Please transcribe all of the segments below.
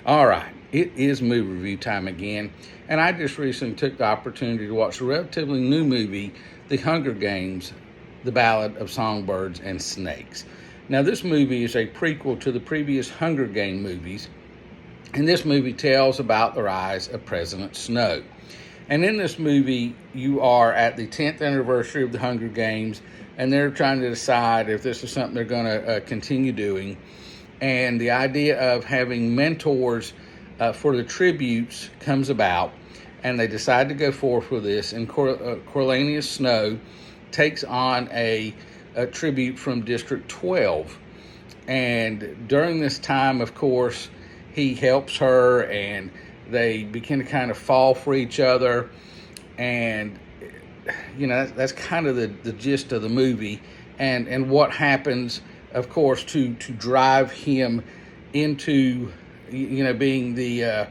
All right, it is movie review time again, and I just recently took the opportunity to watch a relatively new movie, The Hunger Games, The Ballad of Songbirds and Snakes. Now, this movie is a prequel to the previous Hunger Game movies, and this movie tells about the rise of President Snow. And in this movie, you are at the 10th anniversary of the Hunger Games, and they're trying to decide if this is something they're going to continue doing. And the idea of having mentors for the tributes comes about, and they decide to go forth with this. And Cornelius Snow takes on a tribute from District 12. And during this time, of course, he helps her, and they begin to kind of fall for each other. And, you know, that's kind of the gist of the movie. And what happens, of course, to drive him into, you know, being the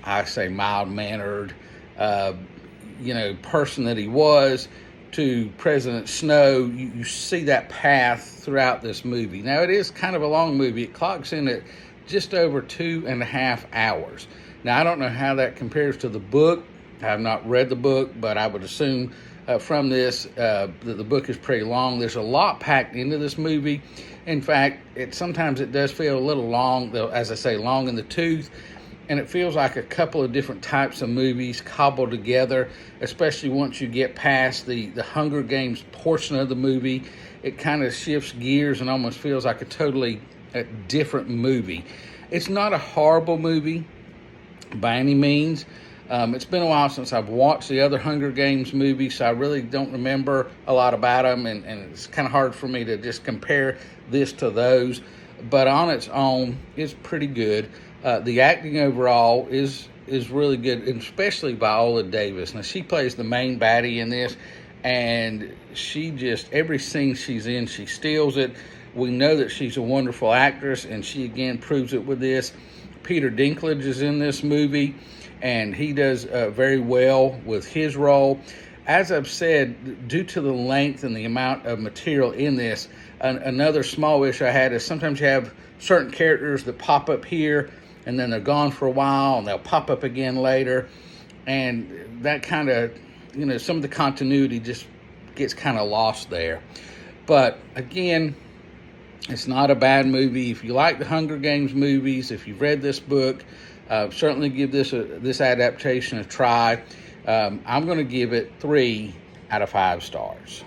I say mild-mannered, person that he was, to President Snow. You see that path throughout this movie. Now, it is kind of a long movie. It clocks in at just over 2.5 hours. Now, I don't know how that compares to the book. I have not read the book, but I would assume from this that the book is pretty long. There's a lot packed into this movie. In fact, sometimes it does feel a little long, as I say, long in the tooth, and it feels like a couple of different types of movies cobbled together, especially once you get past the Hunger Games portion of the movie. It kind of shifts gears and almost feels like a totally different movie. It's not a horrible movie by any means. It's been a while since I've watched the other Hunger Games movies, so I really don't remember a lot about them, and it's kind of hard for me to just compare this to those. But on its own, it's pretty good. The acting overall is really good, especially Viola Davis. Now, she plays the main baddie in this, and she just, every scene she's in, she steals it. We know that she's a wonderful actress, and she again proves it with this. Peter Dinklage is in this movie, and he does very well with his role. As I've said, due to the length and the amount of material in this, another small issue I had is sometimes you have certain characters that pop up here, and then they're gone for a while, and they'll pop up again later. And that kind of, some of the continuity just gets kind of lost there. But again, it's not a bad movie. If you like the Hunger Games movies, if you've read this book, certainly give this adaptation a try. I'm going to give it 3 out of 5 stars.